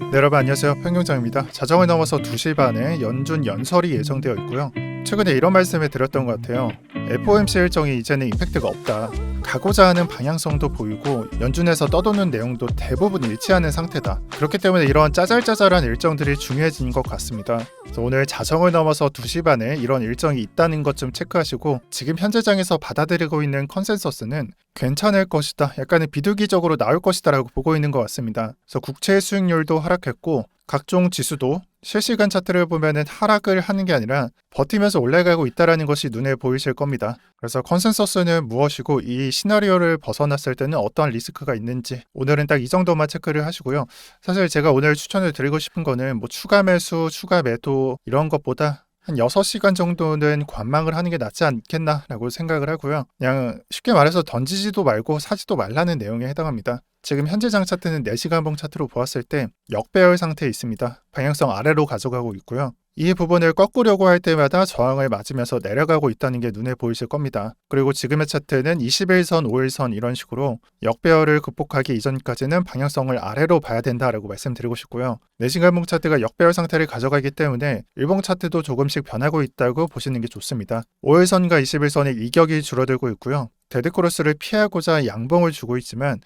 네, 여러분 안녕하세요. 평경장입니다. 자정을 넘어서 2시 반에 연준 연설이 예정되어 있고요. 최근에 이런 말씀을 드렸던 것 같아요. FOMC 일정이 이제는 임팩트가 없다. 가고자 하는 방향성도 보이고 연준에서 떠도는 내용도 대부분 일치하는 상태다. 그렇기 때문에 이런 짜잘짜잘한 일정들이 중요해진 것 같습니다. 그래서 오늘 자정을 넘어서 2시 반에 이런 일정이 있다는 것 좀 체크하시고 지금 현재장에서 받아들이고 있는 컨센서스는 괜찮을 것이다. 약간은 비둘기적으로 나올 것이다 라고 보고 있는 것 같습니다. 그래서 국채 수익률도 하락했고 각종 지수도 실시간 차트를 보면은 하락을 하는 게 아니라 버티면서 올라가고 있다는 것이 눈에 보이실 겁니다. 그래서 컨센서스는 무엇이고 이 시나리오를 벗어났을 때는 어떠한 리스크가 있는지 오늘은 딱 이 정도만 체크를 하시고요. 사실 제가 오늘 추천을 드리고 싶은 거는 뭐 추가 매수, 추가 매도 이런 것보다 한 6시간 정도는 관망을 하는 게 낫지 않겠나라고 생각을 하고요. 그냥 쉽게 말해서 던지지도 말고 사지도 말라는 내용에 해당합니다. 지금 현재장 차트는 4시간봉 차트로 보았을 때 역배열 상태에 있습니다. 방향성 아래로 가져가고 있고요. 이 부분을 꺾으려고 할 때마다 저항을 맞으면서 내려가고 있다는 게 눈에 보이실 겁니다. 그리고 지금의 차트는 21선, 5일선 이런 식으로 역배열을 극복하기 이전까지는 방향성을 아래로 봐야 된다라고 말씀드리고 싶고요. 4시간봉 차트가 역배열 상태를 가져가기 때문에 일봉 차트도 조금씩 변하고 있다고 보시는 게 좋습니다. 5일선과 21선의 이격이 줄어들고 있고요. 데드크로스를 피하고자 양봉을 주고 있지만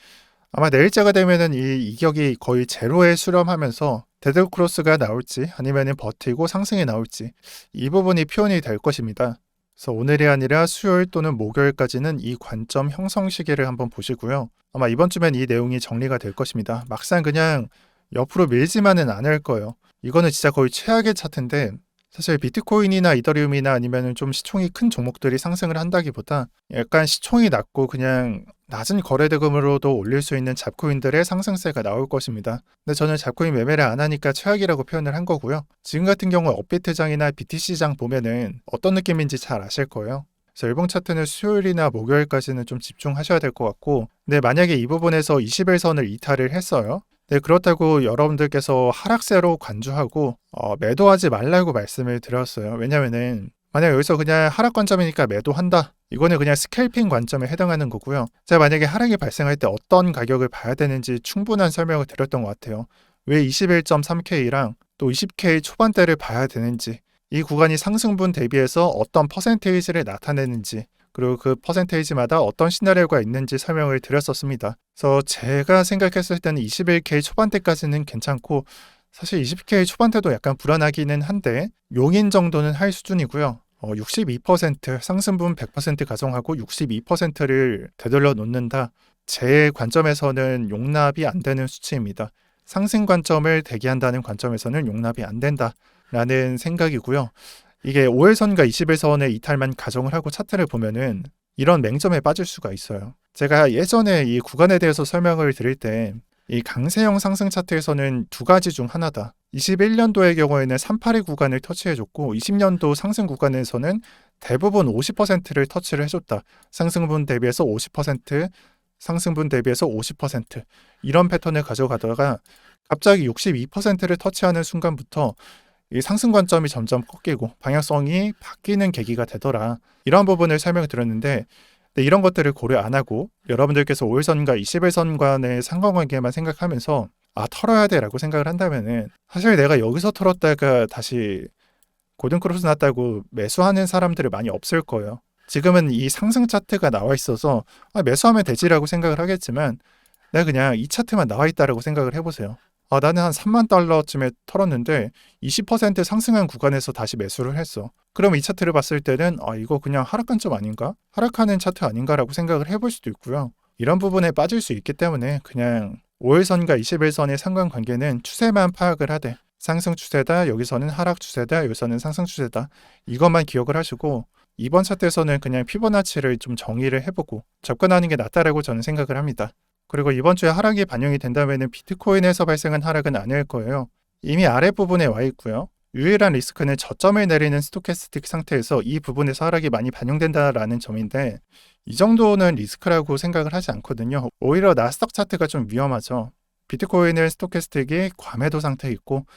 아마 내일자가 되면은 이 이격이 거의 제로에 수렴하면서 데드크로스가 나올지 아니면은 버티고 상승이 나올지 이 부분이 표현이 될 것입니다. 그래서 오늘이 아니라 수요일 또는 목요일까지는 이 관점 형성 시기를 한번 보시고요. 아마 이번 주면 이 내용이 정리가 될 것입니다. 막상 그냥 옆으로 밀지만은 않을 거예요. 이거는 진짜 거의 최악의 차트인데 사실 비트코인이나 이더리움이나 아니면 좀 시총이 큰 종목들이 상승을 한다기보다 약간 시총이 낮고 그냥 낮은 거래대금으로도 올릴 수 있는 잡코인들의 상승세가 나올 것입니다. 근데 저는 잡코인 매매를 안 하니까 최악이라고 표현을 한 거고요. 지금 같은 경우 업비트장이나 BTC장 보면은 어떤 느낌인지 잘 아실 거예요. 그래서 일봉 차트는 수요일이나 목요일까지는 좀 집중하셔야 될 것 같고 근데 만약에 이 부분에서 21선을 이탈을 했어요. 네, 그렇다고 여러분들께서 하락세로 관주하고 매도하지 말라고 말씀을 드렸어요. 왜냐면은 만약 여기서 그냥 하락 관점이니까 매도한다. 이거는 그냥 스캘핑 관점에 해당하는 거고요. 제가 만약에 하락이 발생할 때 어떤 가격을 봐야 되는지 충분한 설명을 드렸던 것 같아요. 왜 21.3K랑 또 20K 초반대를 봐야 되는지 이 구간이 상승분 대비해서 어떤 퍼센테이지를 나타내는지 그리고 그 퍼센테이지마다 어떤 시나리오가 있는지 설명을 드렸었습니다. 그래서 제가 생각했을 때는 21K 초반대까지는 괜찮고 사실 20K 초반대도 약간 불안하기는 한데 용인 정도는 할 수준이고요. 62% 상승분 100% 가정하고 62%를 되돌려 놓는다. 제 관점에서는 용납이 안 되는 수치입니다. 상승 관점을 대기한다는 관점에서는 용납이 안 된다라는 생각이고요. 이게 5일선과 21선의 이탈만 가정을 하고 차트를 보면은 이런 맹점에 빠질 수가 있어요. 제가 예전에 이 구간에 대해서 설명을 드릴 때 이 강세형 상승 차트에서는 두 가지 중 하나다. 21년도의 경우에는 382 구간을 터치해줬고 20년도 상승 구간에서는 대부분 50%를 터치를 해줬다. 상승분 대비해서 50%, 상승분 대비해서 50% 이런 패턴을 가져가다가 갑자기 62%를 터치하는 순간부터 이 상승 관점이 점점 꺾이고 방향성이 바뀌는 계기가 되더라. 이런 부분을 설명을 드렸는데 이런 것들을 고려 안 하고 여러분들께서 5일선과 21선 간의 상관관계만 생각하면서 털어야 돼 라고 생각을 한다면은 사실 내가 여기서 털었다가 다시 골든크로스 났다고 매수하는 사람들이 많이 없을 거예요. 지금은 이 상승 차트가 나와 있어서 매수하면 되지라고 생각을 하겠지만 내가 그냥 이 차트만 나와 있다라고 생각을 해보세요. 나는 한 3만 달러쯤에 털었는데 20% 상승한 구간에서 다시 매수를 했어. 그럼 이 차트를 봤을 때는 이거 그냥 하락 관점 아닌가? 하락하는 차트 아닌가라고 생각을 해볼 수도 있고요. 이런 부분에 빠질 수 있기 때문에 그냥 5일선과 21선의 상관관계는 추세만 파악을 하되 상승 추세다, 여기서는 하락 추세다, 여기서는 상승 추세다 이것만 기억을 하시고 이번 차트에서는 그냥 피보나치를 좀 정의를 해보고 접근하는 게 낫다라고 저는 생각을 합니다. 그리고 이번 주에 하락이 반영이 된다면 비트코인에서 발생한 하락은 아닐 거예요. 이미 아랫부분에 와 있고요. 유일한 리스크는 저점을 내리는 스토캐스틱 상태에서 이 부분에서 하락이 많이 반영된다라는 점인데 이 정도는 리스크라고 생각을 하지 않거든요. 오히려 나스닥 차트가 좀 위험하죠. 비트코인은 스토캐스틱이 과매도 상태에 있고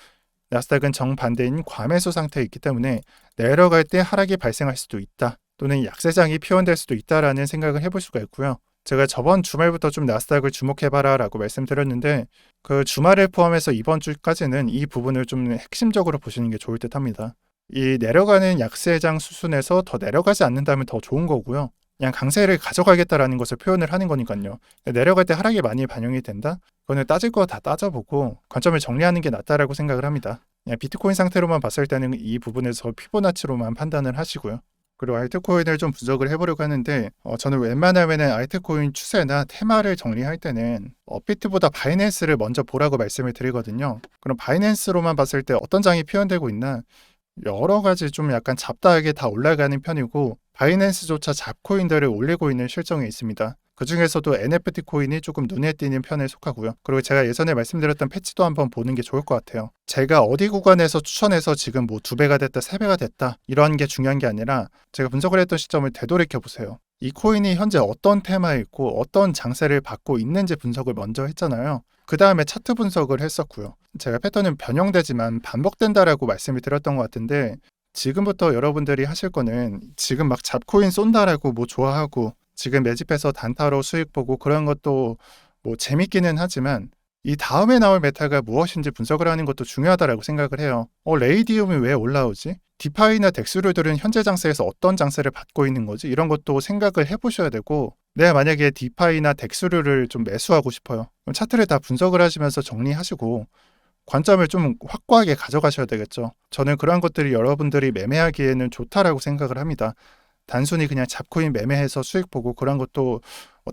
나스닥은 정반대인 과매수 상태에 있기 때문에 내려갈 때 하락이 발생할 수도 있다. 또는 약세장이 표현될 수도 있다라는 생각을 해볼 수가 있고요. 제가 저번 주말부터 좀 나스닥을 주목해봐라 라고 말씀드렸는데 그 주말을 포함해서 이번 주까지는 이 부분을 좀 핵심적으로 보시는 게 좋을 듯 합니다. 이 내려가는 약세장 수순에서 더 내려가지 않는다면 더 좋은 거고요. 그냥 강세를 가져가겠다라는 것을 표현을 하는 거니까요. 내려갈 때 하락이 많이 반영이 된다? 그거는 따질 거 다 따져보고 관점을 정리하는 게 낫다라고 생각을 합니다. 그냥 비트코인 상태로만 봤을 때는 이 부분에서 피보나치로만 판단을 하시고요. 그리고 알트코인을 좀 분석을 해보려고 하는데 저는 웬만하면 알트코인 추세나 테마를 정리할 때는 업비트보다 바이낸스를 먼저 보라고 말씀을 드리거든요. 그럼 바이낸스로만 봤을 때 어떤 장이 표현되고 있나 여러 가지 좀 약간 잡다하게 다 올라가는 편이고 바이낸스조차 잡코인들을 올리고 있는 실정이 있습니다. 그 중에서도 NFT 코인이 조금 눈에 띄는 편에 속하고요. 그리고 제가 예전에 말씀드렸던 패치도 한번 보는 게 좋을 것 같아요. 제가 어디 구간에서 추천해서 지금 뭐 2배가 됐다, 3배가 됐다 이런 게 중요한 게 아니라 제가 분석을 했던 시점을 되돌이켜 보세요. 이 코인이 현재 어떤 테마에 있고 어떤 장세를 받고 있는지 분석을 먼저 했잖아요. 그 다음에 차트 분석을 했었고요. 제가 패턴은 변형되지만 반복된다라고 말씀을 드렸던 것 같은데 지금부터 여러분들이 하실 거는 지금 막 잡코인 쏜다라고 뭐 좋아하고 지금 매집해서 단타로 수익 보고 그런 것도 뭐 재밌기는 하지만 이 다음에 나올 메타가 무엇인지 분석을 하는 것도 중요하다라고 생각을 해요. 레이디움이 왜 올라오지? 디파이나 덱스류들은 현재 장세에서 어떤 장세를 받고 있는 거지? 이런 것도 생각을 해보셔야 되고 내가 만약에 디파이나 덱스류를 좀 매수하고 싶어요. 그럼 차트를 다 분석을 하시면서 정리하시고 관점을 좀 확고하게 가져가셔야 되겠죠. 저는 그러한 것들이 여러분들이 매매하기에는 좋다라고 생각을 합니다. 단순히 그냥 잡코인 매매해서 수익 보고 그런 것도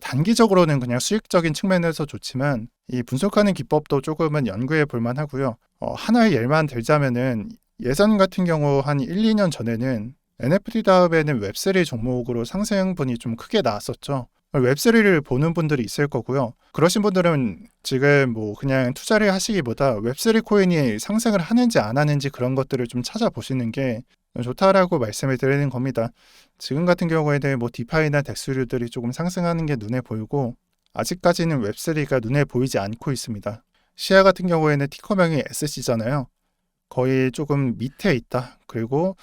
단기적으로는 그냥 수익적인 측면에서 좋지만 이 분석하는 기법도 조금은 연구해 볼 만하고요. 하나의 예만 들자면은 예전 같은 경우 한 1, 2년 전에는 NFT 다음에는 웹3 종목으로 상승분이 좀 크게 나왔었죠. 웹3를 보는 분들이 있을 거고요. 그러신 분들은 지금 뭐 그냥 투자를 하시기보다 웹3 코인이 상승을 하는지 안 하는지 그런 것들을 좀 찾아보시는 게 좋다라고 말씀을 드리는 겁니다. 지금 같은 경우에는 뭐 디파이나 덱스류들이 조금 상승하는 게 눈에 보이고 아직까지는 웹3가 눈에 보이지 않고 있습니다. 시아 같은 경우에는 티커명이 SC잖아요. 거의 조금 밑에 있다. 그리고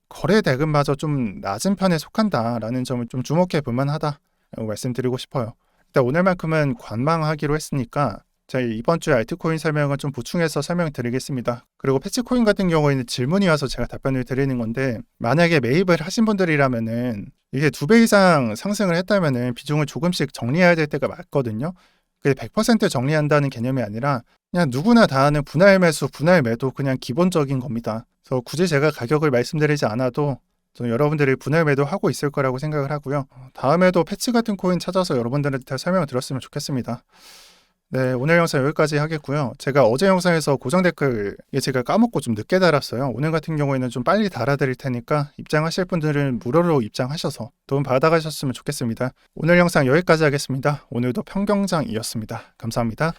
거래 대금마저 좀 낮은 편에 속한다라는 점을 좀 주목해 볼 만하다라고 말씀드리고 싶어요. 일단 오늘만큼은 관망하기로 했으니까 제가 이번 주에 알트코인 설명은 좀 보충해서 설명드리겠습니다. 그리고 패치코인 같은 경우에는 질문이 와서 제가 답변을 드리는 건데 만약에 매입을 하신 분들이라면은 이게 2배 이상 상승을 했다면은 비중을 조금씩 정리해야 될 때가 맞거든요. 그게 100% 정리한다는 개념이 아니라 그냥 누구나 다 하는 분할 매수, 분할 매도 그냥 기본적인 겁니다. 그래서 굳이 제가 가격을 말씀드리지 않아도 저는 여러분들이 분할 매도 하고 있을 거라고 생각을 하고요. 다음에도 패치 같은 코인 찾아서 여러분들한테 설명을 드렸으면 좋겠습니다. 네, 오늘 영상 여기까지 하겠고요. 제가 어제 영상에서 고정 댓글 제가 까먹고 좀 늦게 달았어요. 오늘 같은 경우에는 좀 빨리 달아드릴 테니까 입장하실 분들은 무료로 입장하셔서 도움 받아가셨으면 좋겠습니다. 오늘 영상 여기까지 하겠습니다. 오늘도 평경장이었습니다. 감사합니다.